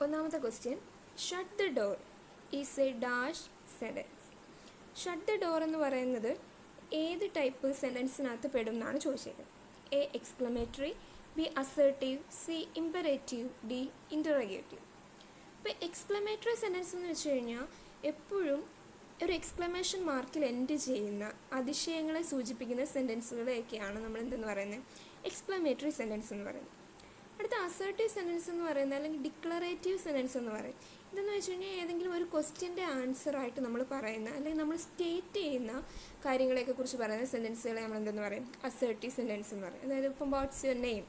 ഒന്നാമത്തെ question, shut the door is a dash sentence. Shut the door എന്ന് പറയുന്നത് ഏത് ടൈപ്പ് സെൻറ്റൻസിനകത്ത് പെടും എന്നാണ് ചോദിച്ചേക്കുന്നത്. A exclamatory, B assertive, C imperative, D interrogative. ഇപ്പോൾ എക്സ്ക്ലമേറ്ററി സെൻറ്റൻസ് എന്ന് വെച്ച് കഴിഞ്ഞാൽ എപ്പോഴും ഒരു എക്സ്ക്ലമേഷൻ മാർക്കിൽ എൻഡ് ചെയ്യുന്ന അതിശയങ്ങളെ സൂചിപ്പിക്കുന്ന സെൻറ്റൻസുകളെയൊക്കെയാണ് നമ്മൾ എന്തെന്ന് പറയുന്നത്, എക്സ്ക്ലമേറ്ററി സെൻറ്റൻസ് എന്ന് പറയുന്നത്. അടുത്ത അസേർട്ടീവ് സെൻറ്റൻസ് എന്ന് പറയുന്നത് അല്ലെങ്കിൽ ഡിക്ലറേറ്റീവ് സെൻറ്റൻസ് എന്ന് പറയും. ഇതെന്ന് വെച്ച് കഴിഞ്ഞാൽ ഏതെങ്കിലും ഒരു ക്വസ്റ്റ്യൻ്റെ ആൻസറായിട്ട് നമ്മൾ പറയുന്ന അല്ലെങ്കിൽ നമ്മൾ സ്റ്റേറ്റ് ചെയ്യുന്ന കാര്യങ്ങളെയൊക്കെ കുറിച്ച് പറയുന്ന സെൻറ്റൻസുകളെ നമ്മൾ എന്തെന്ന് പറയും, അസേർട്ടീവ് സെൻറ്റൻസ് എന്ന് പറയും. അതായത് ഇപ്പം വാട്ട്സ് യുവർ നെയിം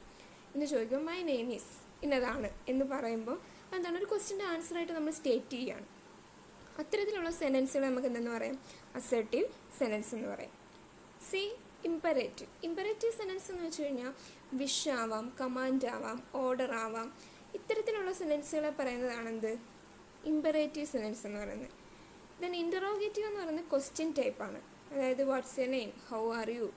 എന്ന് ചോദിക്കുമ്പോൾ മൈ നെയിം ഈസ് ഇന്നതാണ് എന്ന് പറയുമ്പോൾ എന്താണ്, ഒരു ക്വസ്റ്റ്യൻ്റെ ആൻസറായിട്ട് നമ്മൾ സ്റ്റേറ്റ് ചെയ്യുകയാണ്. അത്തരത്തിലുള്ള സെൻറ്റൻസുകൾ നമുക്ക് എന്തെന്ന് പറയാം, അസേർട്ടീവ് സെൻറ്റൻസ് എന്ന് പറയും. C imperative. ഇമ്പറേറ്റീവ് സെൻറ്റൻസ് എന്ന് വെച്ച് കഴിഞ്ഞാൽ വിഷ് ആവാം, കമാൻഡ് ആവാം, ഓർഡർ ആവാം. ഇത്തരത്തിലുള്ള സെൻറ്റൻസുകളെ പറയുന്നതാണ് എന്ത്, ഇമ്പറേറ്റീവ് സെൻറ്റൻസ് എന്ന് പറയുന്നത്. ദെൻ ഇൻ്ററോഗേറ്റീവ് എന്ന് പറയുന്നത് ക്വസ്റ്റ്യൻ ടൈപ്പാണ്. അതായത് what's your name, how are you,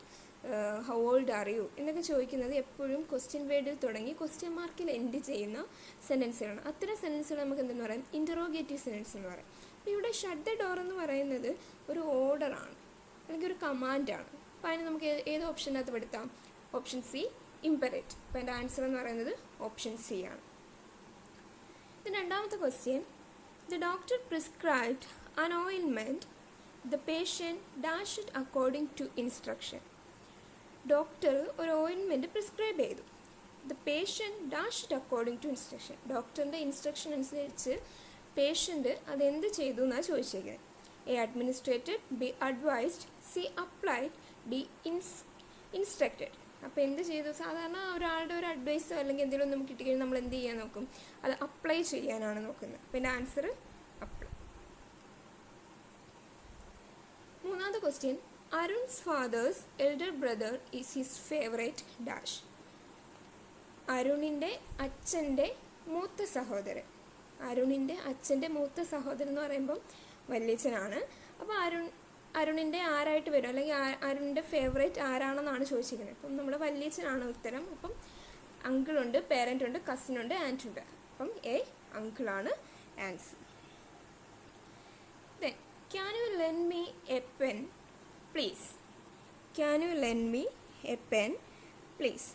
how old are you എന്നൊക്കെ ചോദിക്കുന്നത് എപ്പോഴും ക്വസ്റ്റ്യൻ വേർഡിൽ തുടങ്ങി ക്വസ്റ്റ്യൻ മാർക്കിൽ എൻഡ് ചെയ്യുന്ന സെൻറ്റൻസുകളാണ്. അത്തരം സെൻറ്റൻസുകൾ നമുക്ക് എന്തെന്ന് പറയാം, ഇൻ്ററോഗേറ്റീവ് സെൻറ്റൻസ് എന്ന് പറയും. അപ്പോൾ ഇവിടെ ഷട്ട് ദ ഡോർ എന്ന് പറയുന്നത് ഒരു ഓർഡറാണ് അല്ലെങ്കിൽ ഒരു കമാൻഡാണ്. അപ്പോൾ അതിന് നമുക്ക് ഏത് ഓപ്ഷനകത്ത് പെടുത്താം, ഓപ്ഷൻ സി ഇമ്പറേറ്റ്. അപ്പോൾ എൻ്റെ ആൻസർ എന്ന് പറയുന്നത് ഓപ്ഷൻ സി ആണ്. ഇത് രണ്ടാമത്തെ question, the doctor prescribed an ointment, the patient dash it according to instruction. Doctor ഒരു ഓയിൻമെൻറ്റ് പ്രിസ്ക്രൈബ് ചെയ്തു. The patient dash it according to instruction. ഡോക്ടറിൻ്റെ ഇൻസ്ട്രക്ഷൻ അനുസരിച്ച് പേഷ്യൻ്റ് അതെന്ത് ചെയ്തു എന്നാണ് ചോദിച്ചേക്കുന്നത്. A administered, B advised, C applied, D instructed. അപ്പോൾ എന്ത് ചെയ്തു, സാധാരണ ഒരാളുടെ ഒരു അഡ്വൈസോ അല്ലെങ്കിൽ എന്തെങ്കിലും നമുക്ക് കിട്ടിക്കഴിഞ്ഞാൽ നമ്മൾ എന്ത് ചെയ്യാൻ നോക്കും, അത് അപ്ലൈ ചെയ്യാനാണ് നോക്കുന്നത്. അപ്പോൾ എൻ്റെ ആൻസർ അപ്ലൈ. മൂന്നാമത്തെ question, Arun's father's elder brother is his favourite dash. അരുണിൻ്റെ അച്ഛൻ്റെ മൂത്ത സഹോദരൻ. അരുണിൻ്റെ അച്ഛൻ്റെ മൂത്ത സഹോദരൻ എന്ന് പറയുമ്പം വല്യച്ഛനാണ്. അപ്പോൾ അരുണിൻ്റെ ആരായിട്ട് വരും അല്ലെങ്കിൽ അരുണിൻ്റെ ഫേവറേറ്റ് ആരാണെന്നാണ് ചോദിച്ചിരിക്കുന്നത്. അപ്പം നമ്മുടെ വല്യച്ഛനാണ് ഉത്തരം. അപ്പം അങ്കിളുണ്ട്, പേരൻ്റ് ഉണ്ട്, കസിനുണ്ട്, ആൻറ്റ് ഉണ്ട്. അപ്പം എ അങ്കിളാണ് answer. Then can you lend me a pen please. Can you lend me a pen please.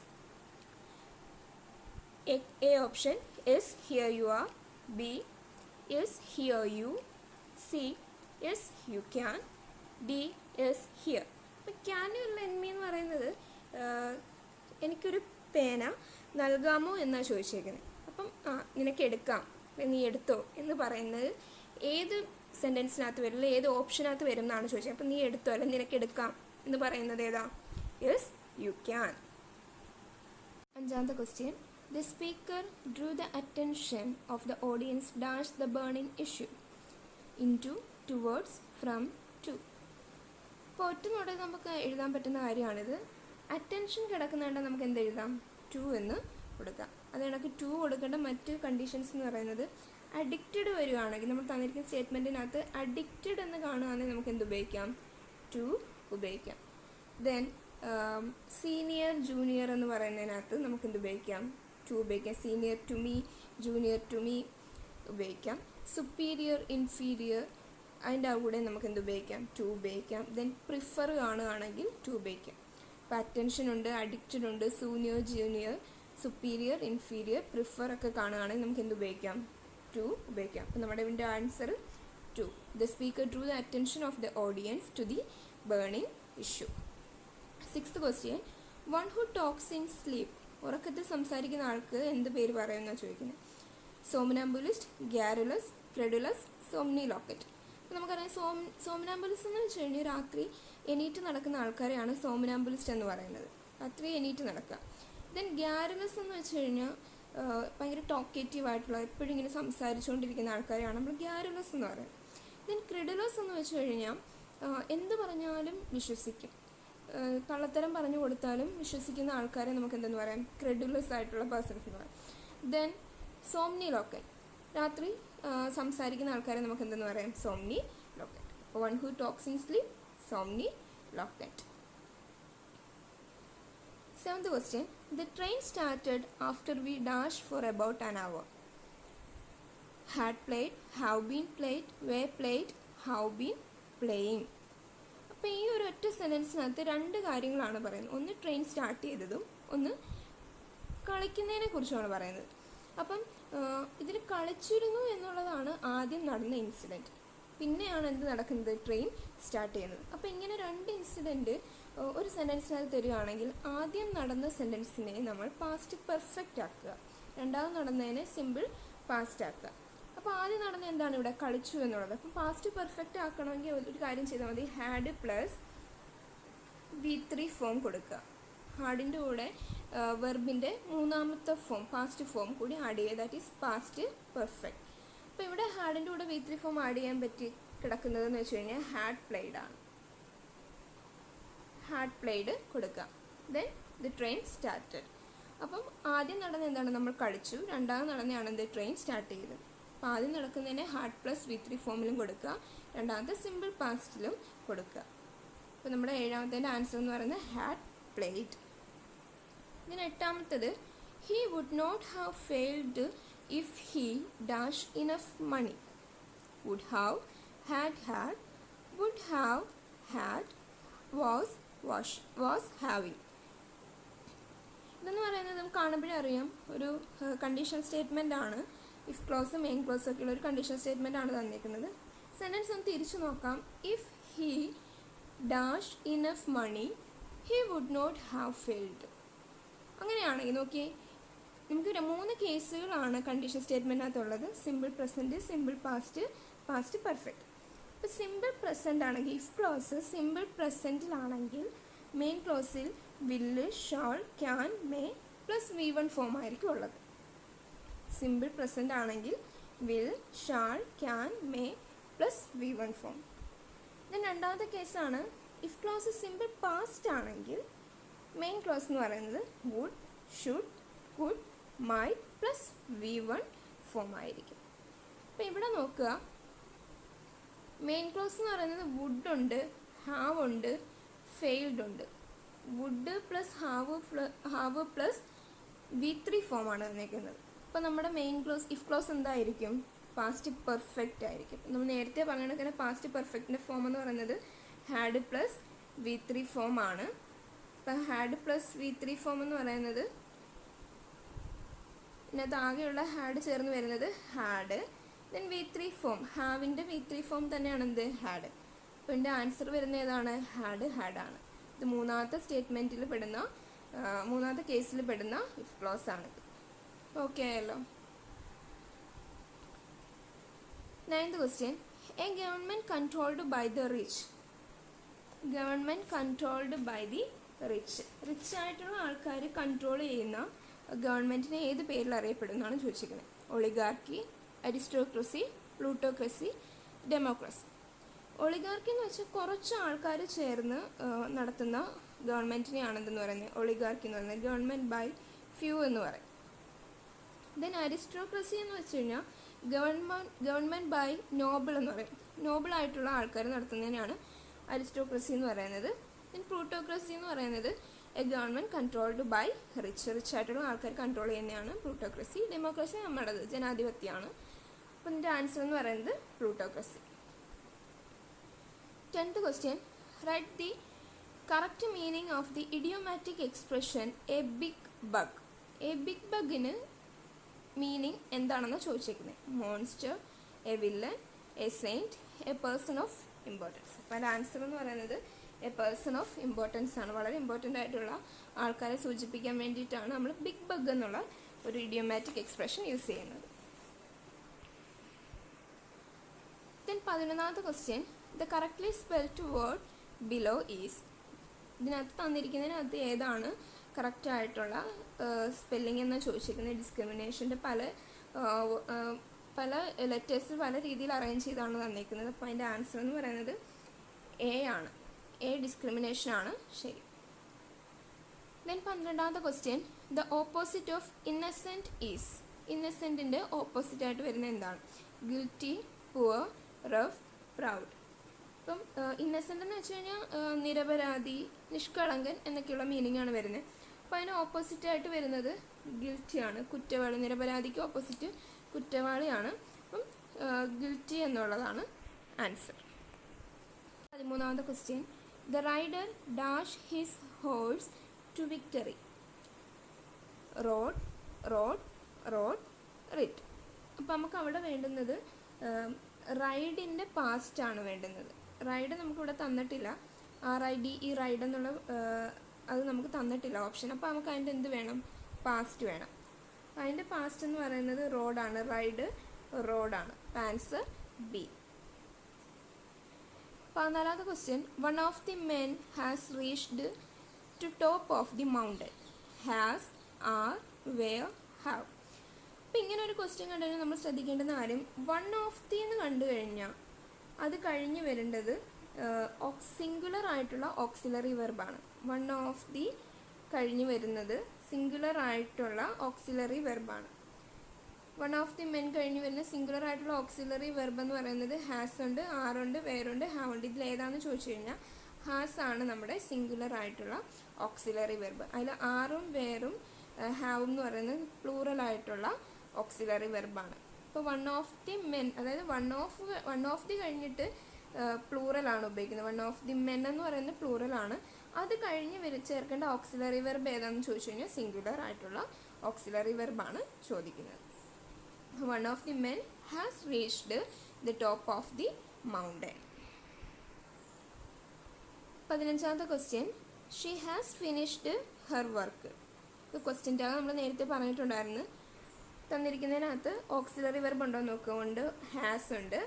A option is here you are, B is here you, C is you can, D is here. അപ്പോൾ can you lend me എന്ന് പറയുന്നത് എനിക്കൊരു പേന നൽകാമോ എന്നാണ് ചോദിച്ചേക്കുന്നത്. അപ്പം നിനക്ക് എടുക്കാം, നീ എടുത്തോ എന്ന് പറയുന്നത് ഏത് സെൻറ്റൻസിനകത്ത് വരും, ഏത് ഓപ്ഷനകത്ത് വരും എന്നാണ് ചോദിച്ചത്. അപ്പം നീ എടുത്തോ അല്ലെങ്കിൽ നിനക്ക് എടുക്കാം എന്ന് പറയുന്നത് ഏതാ, യെസ് യു ക്യാൻ. അഞ്ചാമത്തെ question, the speaker drew the attention of the audience dash the burning issue into, towards, from, to. ഇപ്പോൾ ഒറ്റനോടെ നമുക്ക് എഴുതാൻ പറ്റുന്ന കാര്യമാണിത്. അറ്റൻഷൻ കിടക്കുന്നുണ്ട് നമുക്ക് എന്ത് എഴുതാം, ടു എന്ന് കൊടുക്കാം. അത് കണക്ക് ടു കൊടുക്കേണ്ട മറ്റ് കണ്ടീഷൻസ് എന്ന് പറയുന്നത് അഡിക്റ്റഡ് വരികയാണെങ്കിൽ നമ്മൾ തന്നിരിക്കുന്ന സ്റ്റേറ്റ്മെൻറ്റിനകത്ത് അഡിക്റ്റഡ് എന്ന് കാണുകയാണെങ്കിൽ നമുക്ക് എന്ത് ഉപയോഗിക്കാം, ടു ഉപയോഗിക്കാം. ദെൻ സീനിയർ ജൂനിയർ എന്ന് പറയുന്നതിനകത്ത് നമുക്ക് എന്ത് ഉപയോഗിക്കാം, ടു ഉപയോഗിക്കാം. Senior to me, junior to me ഉപയോഗിക്കാം. സുപ്പീരിയർ, ഇൻഫീരിയർ അതിൻ്റെ കൂടെ നമുക്ക് എന്ത് ഉപയോഗിക്കാം, ടു ഉപയോഗിക്കാം. ദെൻ പ്രിഫർ കാണുകയാണെങ്കിൽ ടു ഉപയോഗിക്കാം. ഇപ്പോൾ അറ്റൻഷൻ ഉണ്ട്, അഡിക്റ്റഡ് ഉണ്ട്, senior junior, superior, inferior, prefer ഒക്കെ കാണുകയാണെങ്കിൽ നമുക്ക് എന്ത് ഉപയോഗിക്കാം, ടു ഉപയോഗിക്കാം. അപ്പോൾ നമ്മുടെ ഇതിൻ്റെ answer to. The speaker drew the attention of the audience to the burning issue. Sixth question, one who talks in sleep. ഉറക്കത്തിൽ സംസാരിക്കുന്ന ആൾക്ക് എന്ത് പേര് പറയുമെന്നാണ് ചോദിക്കുന്നത്. Somnambulist, garrulous, credulous, somniloquist. അപ്പോൾ നമുക്കറിയാം സോംനാംബുലിസ്റ്റ് എന്ന് വെച്ച് കഴിഞ്ഞാൽ രാത്രി എണീറ്റ് നടക്കുന്ന ആൾക്കാരെയാണ് സോംനാംബുലിസ്റ്റ് എന്ന് പറയുന്നത്, രാത്രി എണീറ്റ് നടക്കുക. ദെൻ ഗ്യാരുലസ് എന്ന് വെച്ച് കഴിഞ്ഞാൽ ഭയങ്കര ടോക്കേറ്റീവ് ആയിട്ടുള്ള എപ്പോഴും ഇങ്ങനെ സംസാരിച്ചുകൊണ്ടിരിക്കുന്ന ആൾക്കാരെയാണ് നമ്മൾ ഗ്യാരുലസ് എന്ന് പറയുന്നത്. ദെൻ ക്രെഡുലസ് എന്ന് വെച്ച് കഴിഞ്ഞാൽ എന്ത് പറഞ്ഞാലും വിശ്വസിക്കും, കള്ളത്തരം പറഞ്ഞു കൊടുത്താലും വിശ്വസിക്കുന്ന ആൾക്കാരെ നമുക്ക് എന്തെന്ന് പറയാം, ക്രെഡുലസ് ആയിട്ടുള്ള പേഴ്സൺസ് എന്ന് പറയാം. ദെൻ സോംനി ലോക്കറ്റ്, രാത്രി സംസാരിക്കുന്ന ആൾക്കാരെ നമുക്ക് എന്തെന്ന് പറയാം, സോംനി ലോക്കറ്റ്. അപ്പോൾ one who talks in sleep, somniloquist. Seventh question, the train started after we dashed for about an hour. Had played, have been played, way played, have been playing. അപ്പോൾ ഈ ഒരു ഒറ്റ സെൻറ്റൻസിനകത്ത് രണ്ട് കാര്യങ്ങളാണ് പറയുന്നത്. ഒന്ന് train start ചെയ്തതും ഒന്ന് കളിക്കുന്നതിനെ കുറിച്ചുമാണ് പറയുന്നത്. അപ്പം ഇതിൽ കളിച്ചിരുന്നു എന്നുള്ളതാണ് ആദ്യം നടന്ന ഇൻസിഡൻറ്റ്. പിന്നെയാണ് എന്ത് നടക്കുന്നത്, ട്രെയിൻ സ്റ്റാർട്ട് ചെയ്യുന്നത്. അപ്പോൾ ഇങ്ങനെ രണ്ട് ഇൻസിഡൻറ്റ് ഒരു സെൻറ്റൻസിനകത്ത് തരികയാണെങ്കിൽ ആദ്യം നടന്ന സെൻറ്റൻസിനെ നമ്മൾ പാസ്റ്റ് പെർഫെക്റ്റ് ആക്കുക, രണ്ടാമത് നടന്നതിനെ സിമ്പിൾ പാസ്റ്റ് ആക്കുക. അപ്പോൾ ആദ്യം നടന്ന എന്താണ് ഇവിടെ, കളിച്ചു എന്നുള്ളത്. അപ്പം പാസ്റ്റ് പെർഫെക്റ്റ് ആക്കണമെങ്കിൽ ഒരു കാര്യം ചെയ്താൽ മതി, ഹാഡ് പ്ലസ് V3 ഫോം കൊടുക്കുക. ഹാഡിൻ്റെ കൂടെ വെർബിൻ്റെ മൂന്നാമത്തെ ഫോം പാസ്റ്റ് ഫോം കൂടി ആഡ് ചെയ്യുക, ദാറ്റ് ഈസ് പാസ്റ്റ് പെർഫെക്റ്റ്. അപ്പോൾ ഇവിടെ ഹാഡിൻ്റെ കൂടെ V3 ഫോം ആഡ് ചെയ്യാൻ പറ്റി കിടക്കുന്നതെന്ന് വെച്ച് കഴിഞ്ഞാൽ ഹാഡ് പ്ലേഡ് ആണ്. ഹാഡ് പ്ലേഡ് കൊടുക്കുക. Then the train started. അപ്പം ആദ്യം നടന്ന എന്താണ്, നമ്മൾ കളിച്ചു. രണ്ടാമത് നടന്നതാണ് എന്ത്, ട്രെയിൻ സ്റ്റാർട്ട് ചെയ്തത്. അപ്പോൾ ആദ്യം നടക്കുന്നതിനെ ഹാഡ് പ്ലസ് V3 ഫോമിലും കൊടുക്കുക, രണ്ടാമത്തെ സിമ്പിൾ പാസ്റ്റിലും കൊടുക്കുക. അപ്പോൾ നമ്മുടെ ഏഴാമത്തേൻ്റെ ആൻസർ എന്ന് പറയുന്നത് ഹാഡ് പ്ലേഡ്. ഇതിന് എട്ടാമത്തത്, he would not have failed if he dash enough money. Would have, had had, would have had, was having. ഇതെന്ന് പറയുന്നത് നമുക്ക് കാണുമ്പോഴേ അറിയാം ഒരു കണ്ടീഷൻ സ്റ്റേറ്റ്മെൻ്റ് ആണ്. ഇഫ് ക്ലോസ് മെയിൻ ക്ലോസ് ഒക്കെയുള്ള ഒരു കണ്ടീഷൻ സ്റ്റേറ്റ്മെൻ്റ് ആണ് തന്നിരിക്കുന്നത്. സെൻറ്റൻസ് ഒന്ന് തിരിച്ചു നോക്കാം. If he dash enough money he would not have failed. അങ്ങനെയാണെങ്കിൽ നോക്കിയേ, നമുക്ക് മൂന്ന് കേസുകളാണ് കണ്ടീഷൻ സ്റ്റേറ്റ്മെൻറ്റിനകത്തുള്ളത്. Simple present, simple past, past perfect. ഇപ്പോൾ സിമ്പിൾ പ്രസൻ്റ് ആണെങ്കിൽ ഇഫ് ക്ലോസ് സിമ്പിൾ പ്രസൻറ്റിലാണെങ്കിൽ മെയിൻ ക്ലോസിൽ will, shall, can, may plus V1 form ആയിരിക്കും ഉള്ളത്. സിമ്പിൾ പ്രസൻ്റ് ആണെങ്കിൽ will, shall, can, may plus V1 form. Then രണ്ടാമത്തെ കേസാണ് ഇഫ് ക്ലോസ് സിമ്പിൾ പാസ്റ്റ് ആണെങ്കിൽ മെയിൻ ക്ലോസ് എന്ന് പറയുന്നത് would, should, could, might plus V1 form ആയിരിക്കും. അപ്പോൾ ഇവിടെ നോക്കുക, മെയിൻ ക്ലോസ് എന്ന് പറയുന്നത് വുഡ് ഉണ്ട്, ഹാവ് ഉണ്ട്, ഫെയിൽഡ് ഉണ്ട്. Would plus have plus V3 ഫോമാണ് തന്നിരിക്കുന്നത്. അപ്പോൾ നമ്മുടെ മെയിൻ ക്ലോസ് ഇഫ് ക്ലോസ് എന്തായിരിക്കും, പാസ്റ്റ് പെർഫെക്റ്റ് ആയിരിക്കും. നമ്മൾ നേരത്തെ പറഞ്ഞ കണക്കിന് പാസ്റ്റ് പെർഫെക്റ്റിൻ്റെ ഫോം എന്ന് പറയുന്നത് ഹാഡ് പ്ലസ് V3 ഫോം ആണ്. അപ്പോൾ ഹാഡ് പ്ലസ് V3 ഫോം എന്ന് പറയുന്നത് ഇതിനകത്ത് ആകെയുള്ള ഹാഡ് ചേർന്ന് വരുന്നത് ഹാഡ്, ദെൻ V3 ഫോം, ഹാവിൻ്റെ V3 ഫോം തന്നെയാണ് എന്ത്, ഹാഡ്. അപ്പോൾ എൻ്റെ ആൻസർ വരുന്ന ഏതാണ്, ഹാഡ്, ഹാഡാണ്. ഇത് മൂന്നാമത്തെ സ്റ്റേറ്റ്മെൻറ്റിൽ പെടുന്ന മൂന്നാമത്തെ കേസിൽ പെടുന്ന ഇഫ് ക്ലോസ് ആണ്. ഓക്കെ ആയല്ലോ. 9th question, a government controlled by the rich. Government controlled by the rich. Rich ആയിട്ടുള്ള ആൾക്കാർ കൺട്രോൾ ചെയ്യുന്ന ഗവൺമെൻറ്റിനെ ഏത് പേരിൽ അറിയപ്പെടുന്നതാണ് ചോദിച്ചിരിക്കുന്നത്. Oligarchy, aristocracy, plutocracy, democracy. Oligarchy എന്ന് വെച്ചാൽ കുറച്ച് ആൾക്കാർ ചേർന്ന് നടത്തുന്ന ഗവൺമെൻറ്റിനെയാണ് എന്തെന്ന് പറയുന്നത്, ഒളിഗാർക്കി എന്ന് പറയുന്നത്. ഗവൺമെൻറ് ബൈ ഫ്യൂ എന്ന് പറയും. ദെൻ അരിസ്റ്റോക്രസി എന്ന് വെച്ച് കഴിഞ്ഞാൽ ഗവൺമെൻറ് ബൈ നോബിൾ എന്ന് പറയും. നോബിളായിട്ടുള്ള ആൾക്കാർ നടത്തുന്നതിനാണ് അരിസ്റ്റോക്രസി എന്ന് പറയുന്നത്. ദെൻ പ്ലൂട്ടോക്രസി എന്ന് പറയുന്നത് a government controlled by rich ആയിട്ടുള്ള ആൾക്കാർ കൺട്രോൾ ചെയ്യുന്നതാണ് പ്ലൂട്ടോക്രസി. ഡെമോക്രസി നമ്മുടേത് ജനാധിപത്യമാണ്. അപ്പോൾ ഇതിൻ്റെ ആൻസർ എന്ന് പറയുന്നത് plutocracy. 10th question, right the correct meaning of the idiomatic expression a big bug. A big ബഗിന് മീനിങ് എന്താണെന്ന് ചോദിച്ചിരിക്കുന്നത്. Monster, a villain, a saint, a person of importance. അപ്പോൾ അതിൻ്റെ ആൻസർ എന്ന് പറയുന്നത് എ പേഴ്സൺ ഓഫ് ഇമ്പോർട്ടൻസ് ആണ്. വളരെ important ആയിട്ടുള്ള ആൾക്കാരെ സൂചിപ്പിക്കാൻ വേണ്ടിയിട്ടാണ് നമ്മൾ ബിഗ് ബഗ് എന്നുള്ള ഒരു ഇഡിയോമാറ്റിക് എക്സ്പ്രഷൻ യൂസ് ചെയ്യുന്നത്. Then 11th question, the correctly spelled word below is. ഇതിനകത്ത് തന്നിരിക്കുന്നതിനകത്ത് ഏതാണ് കറക്റ്റായിട്ടുള്ള സ്പെല്ലിംഗ് എന്ന് ചോദിച്ചിരിക്കുന്നത്. ഡിസ്ക്രിമിനേഷൻ്റെ പല ലെറ്റേഴ്സ് പല രീതിയിൽ അറേഞ്ച് ചെയ്താണ് തന്നിരിക്കുന്നത്. അപ്പോൾ അതിൻ്റെ ആൻസർ എന്ന് പറയുന്നത് എ ആണ്. എ ഡിസ്ക്രിമിനേഷൻ ആണ് ശരി. Then 12th question, the opposite of innocent is. ഇന്നസെൻറ്റിൻ്റെ ഓപ്പോസിറ്റായിട്ട് വരുന്ന എന്താണ്? Guilty, poor, rough, proud. ഇപ്പം ഇന്നസെൻ്റ് എന്ന് വെച്ച് കഴിഞ്ഞാൽ നിരപരാധി, നിഷ്കളങ്കൻ എന്നൊക്കെയുള്ള മീനിങ് ആണ് വരുന്നത്. അപ്പോൾ അതിന് ഓപ്പോസിറ്റായിട്ട് വരുന്നത് ഗിൽറ്റിയാണ്, കുറ്റവാളി. നിരപരാധിക്ക് ഓപ്പോസിറ്റ് കുറ്റവാളിയാണ്. അപ്പം ഗിൽറ്റി എന്നുള്ളതാണ് ആൻസർ. 13ാമത്തെ question, the rider dash his horse to victory. Rode, rode, rode, rid. അപ്പം നമുക്ക് അവിടെ വേണ്ടുന്നത് റൈഡിൻ്റെ പാസ്റ്റാണ് വേണ്ടുന്നത്. റൈഡ് നമുക്കിവിടെ തന്നിട്ടില്ല, RID, ഈ റൈഡ് എന്നുള്ള അത് നമുക്ക് തന്നിട്ടില്ല ഓപ്ഷൻ. അപ്പോൾ നമുക്ക് അതിൻ്റെ എന്ത് വേണം, പാസ്റ്റ് വേണം. അതിൻ്റെ പാസ്റ്റ് എന്ന് പറയുന്നത് റോഡാണ്, റൈഡ് റോഡാണ്. Answer B. 14ാമത്തെ question, one of the men has reached to top of the mountain. Has, are, were, have. അപ്പം ഇങ്ങനെ ഒരു ക്വസ്റ്റ്യൻ കണ്ടു കഴിഞ്ഞാൽ നമ്മൾ ശ്രദ്ധിക്കേണ്ടുന്ന കാര്യം, വൺ ഓഫ് ദി എന്ന് കണ്ടു കഴിഞ്ഞാൽ അത് കഴിഞ്ഞ് വരേണ്ടത് സിംഗുലർ ആയിട്ടുള്ള ഓക്സിലറി വെർബാണ്. വൺ ഓഫ് ദി കഴിഞ്ഞ് വരുന്നത് സിംഗുലർ ആയിട്ടുള്ള ഓക്സിലറി വെർബാണ്. വൺ ഓഫ് ദി മെൻ കഴിഞ്ഞ് വരുന്ന സിംഗുലർ ആയിട്ടുള്ള ഓക്സിലറി വെർബ് എന്ന് പറയുന്നത് ഹാസ് ഉണ്ട്, ആറുണ്ട്, വേറുണ്ട്, ഹാവ് ഉണ്ട്. ഇതിൽ ഏതാണെന്ന് ചോദിച്ചു കഴിഞ്ഞാൽ ഹാസ് ആണ് നമ്മുടെ സിംഗുലർ ആയിട്ടുള്ള ഓക്സിലറി വെർബ്. അതിൽ ആറും വേറും ഹാവും എന്ന് പറയുന്നത് പ്ലൂറൽ ആയിട്ടുള്ള ഓക്സിലറി വെർബാണ്. ഇപ്പോൾ വൺ ഓഫ് ദി മെൻ, അതായത് വൺ ഓഫ് ദി കഴിഞ്ഞിട്ട് പ്ലൂറലാണ് ഉപയോഗിക്കുന്നത്. വൺ ഓഫ് ദി മെൻ എന്ന് പറയുന്നത് പ്ലൂറലാണ്. അത് കഴിഞ്ഞ് ചേർക്കേണ്ട ഓക്സിലറി വെർബ് ഏതാണെന്ന് ചോദിച്ചു കഴിഞ്ഞാൽ സിംഗുലർ ആയിട്ടുള്ള ഓക്സിലറി വെർബാണ് ചോദിക്കുന്നത്. One of the men has reached the top of the mountain. 15ാമത്തെ question, she has finished her work. Question tag നമ്മൾ നേരത്തെ പറഞ്ഞിട്ടുണ്ടായിരുന്നു. തന്നിരിക്കുന്നതിനകത്ത് ഓക്സിലറി വെർബ് ഉണ്ടോ എന്ന് നോക്കുകൊണ്ട് ഹാസ് ഉണ്ട്.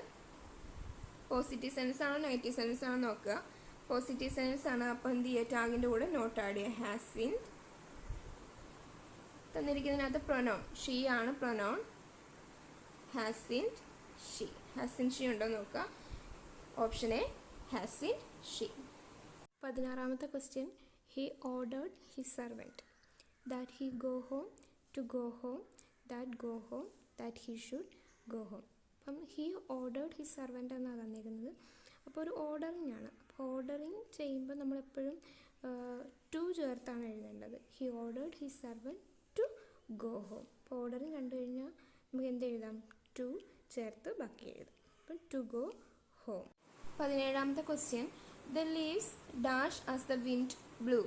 പോസിറ്റീവ് സെൻസ് ആണോ നെഗറ്റീവ് സെൻസ് ആണോ നോക്കുക. പോസിറ്റീവ് സെൻസ് ആണ്, അപ്പം എന്ത് ചെയ്യുക, ടാഗിൻ്റെ കൂടെ നോട്ട് ആഡ് ചെയ്യുക, ഹാസ് സീൻ. തന്നിരിക്കുന്നതിനകത്ത് പ്രൊനൗൺ ഷീ ആണ്, pronoun has seen she. Has seen she ഉണ്ടോ നോക്കുക. Option a has seen she. 16ാമത്തെ question, he ordered his servant that he go home to go home, that go home, that he should go home. അപ്പം he ordered his servant എന്നാണ് തന്നിരിക്കുന്നത്. അപ്പോൾ ഒരു ordering ആണ്. അപ്പോൾ ഓർഡറിങ് ചെയ്യുമ്പോൾ നമ്മളെപ്പോഴും ടു ചേർത്താണ് എഴുതേണ്ടത്. He ordered his servant to go home. അപ്പോൾ ഓർഡറിങ് കണ്ടു കഴിഞ്ഞാൽ നമുക്ക് എന്ത് എഴുതാം, ടു ചേർത്ത് ബാക്കി എഴുതാം. അപ്പം ടു ഗോ ഹോം. 17ാമത്തെ question, the leaves dash as the wind blew.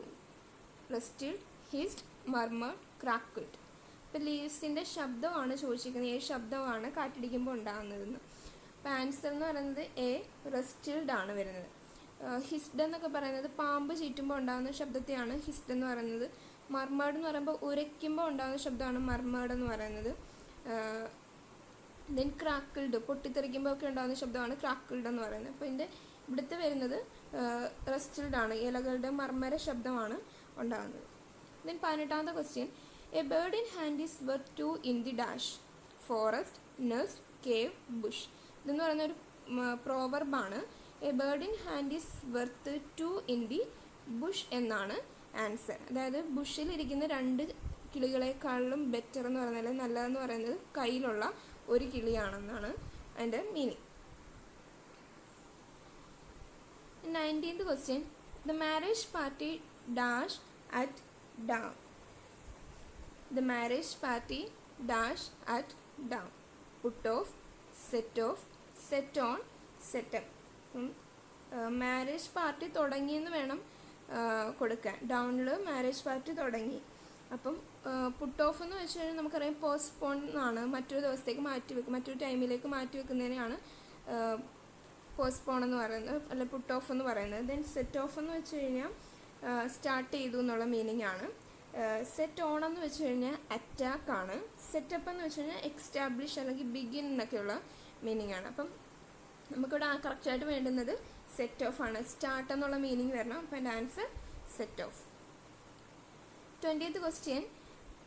Rustled, hissed, murmured, crackled. ഇപ്പോൾ ലീവ്സിൻ്റെ ശബ്ദമാണ് ചോദിച്ചിരിക്കുന്നത്, ഏത് ശബ്ദമാണ് കാറ്റടിക്കുമ്പോൾ ഉണ്ടാകുന്നതെന്ന്. അപ്പോൾ ആൻസർ എന്ന് പറയുന്നത് എ, റെസ്റ്റിൽഡ് ആണ് വരുന്നത്. ഹിസ്ഡ് എന്നൊക്കെ പറയുന്നത് പാമ്പ് ചീറ്റുമ്പോൾ ഉണ്ടാകുന്ന ശബ്ദത്തെയാണ് ഹിസ്ഡ് എന്ന് പറയുന്നത്. മർമേഡ് എന്ന് പറയുമ്പോൾ ഉരയ്ക്കുമ്പോൾ ഉണ്ടാകുന്ന ശബ്ദമാണ് മർമേഡ് എന്ന് പറയുന്നത്. ദെൻ ക്രാക്കിൾഡ്, പൊട്ടിത്തെറിക്കുമ്പോൾ ഒക്കെ ഉണ്ടാകുന്ന ശബ്ദമാണ് ക്രാക്കിൾഡ് എന്ന് പറയുന്നത്. അപ്പോൾ ഇതിൻ്റെ ഇവിടുത്തെ വരുന്നത് റെസ്റ്റിൽഡ് ആണ്, ഇലകളുടെ മർമര ശബ്ദമാണ് ഉണ്ടാകുന്നത്. ദെൻ 18ാമത്തെ question, a bird in hand is worth two in the dash. Forest, nest, cave, bush. ഇതെന്ന് പറയുന്ന ഒരു പ്രോവർബാണ്. A bird in hand is worth two in the bush എന്നാണ് ആൻസർ. അതായത് ബുഷിലിരിക്കുന്ന രണ്ട് കിളികളെക്കാളും ബെറ്റർ എന്ന് പറയുന്നത്, അല്ലെങ്കിൽ നല്ലതെന്ന് പറയുന്നത് കയ്യിലുള്ള ഒരു കിളിയാണെന്നാണ് അതിൻ്റെ meaning. 19th question, the marriage party dash at dam. The marriage party dash at down. Put off, set on, set up. Marriage party തുടങ്ങിയെന്ന് വേണം കൊടുക്കാൻ. ഡൗണിൽ മാരേജ് പാർട്ടി തുടങ്ങി. അപ്പം പുട്ട് ഓഫ് എന്ന് വെച്ച് കഴിഞ്ഞാൽ നമുക്കറിയാം പോസ്റ്റ്പോൺ എന്നാണ്, മറ്റൊരു ദിവസത്തേക്ക് മാറ്റി വെക്കും, മറ്റൊരു ടൈമിലേക്ക് മാറ്റി വെക്കുന്നതിനെയാണ് പോസ്റ്റ്പോൺ എന്ന് പറയുന്നത്, അല്ല പുട്ട് ഓഫ് എന്ന് പറയുന്നത്. ദെൻ സെറ്റ് ഓഫ് എന്ന് വെച്ച് കഴിഞ്ഞാൽ സ്റ്റാർട്ട് ചെയ്തു എന്നുള്ള മീനിങ് ആണ്. സെറ്റ് ഓൺ എന്ന് വെച്ച് കഴിഞ്ഞാൽ അറ്റാക്ക് ആണ്. സെറ്റപ്പ് എന്ന് വെച്ച് കഴിഞ്ഞാൽ എക്സ്റ്റാബ്ലിഷ് അല്ലെങ്കിൽ ബിഗിൻ എന്നൊക്കെയുള്ള മീനിങ് ആണ്. അപ്പം നമുക്കിവിടെ കറക്റ്റായിട്ട് വേണ്ടുന്നത് സെറ്റ് ഓഫ് ആണ്. സ്റ്റാർട്ട് എന്നുള്ള മീനിങ് വരണം. അപ്പം എൻ്റെ answer set off. 20th question,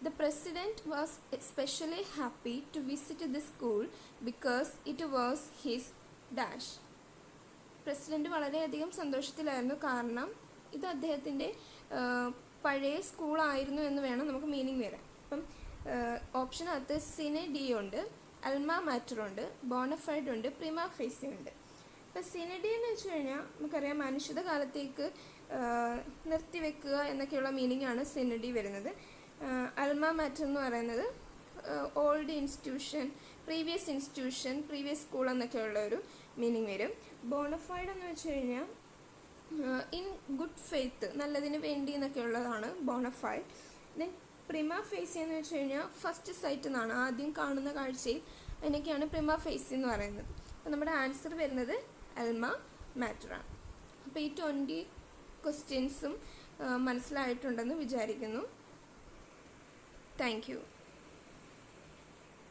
the president was especially happy to visit the school because it was his dash. President വളരെയധികം സന്തോഷത്തിലായിരുന്നു കാരണം ഇത് അദ്ദേഹത്തിൻ്റെ പഴയ സ്കൂളായിരുന്നു എന്ന് വേണം നമുക്ക് മീനിങ് വരാൻ. അപ്പം ഓപ്ഷനകത്ത് സിനെ ഡി ഉണ്ട്, അൽമ മാറ്റർ ഉണ്ട്, ബോണഫൈഡ് ഉണ്ട്, പ്രിമ ഫേസി ഉണ്ട്. ഇപ്പം സിനെ ഡി എന്ന് വെച്ച് കഴിഞ്ഞാൽ നമുക്കറിയാം അനിശ്ചിത കാലത്തേക്ക് നിർത്തിവെക്കുക എന്നൊക്കെയുള്ള മീനിങ് ആണ് സിനെ ഡി വരുന്നത്. അൽമ മാറ്റർ എന്ന് പറയുന്നത് ഓൾഡ് ഇൻസ്റ്റിറ്റ്യൂഷൻ, പ്രീവിയസ് സ്കൂൾ എന്നൊക്കെയുള്ള ഒരു മീനിങ് വരും. ബോണഫൈഡ് എന്ന് വെച്ച് കഴിഞ്ഞാൽ ഇൻ ഗുഡ് ഫെയ്ത്ത്, നല്ലതിന് വേണ്ടി എന്നൊക്കെ ഉള്ളതാണ് ബോണഫൈഡ്. ദെൻ പ്രിമ ഫേസി എന്ന് വെച്ച് കഴിഞ്ഞാൽ ഫസ്റ്റ് സൈറ്റ് എന്നാണ്, ആദ്യം കാണുന്ന കാഴ്ചയിൽ, അതിനൊക്കെയാണ് പ്രിമ ഫേസി എന്ന് പറയുന്നത്. അപ്പോൾ നമ്മുടെ ആൻസർ വരുന്നത് അൽമ മാറ്ററാണ്. അപ്പോൾ ഈ 20 ക്വസ്റ്റ്യൻസും മനസ്സിലായിട്ടുണ്ടെന്ന് വിചാരിക്കുന്നു. Thank you.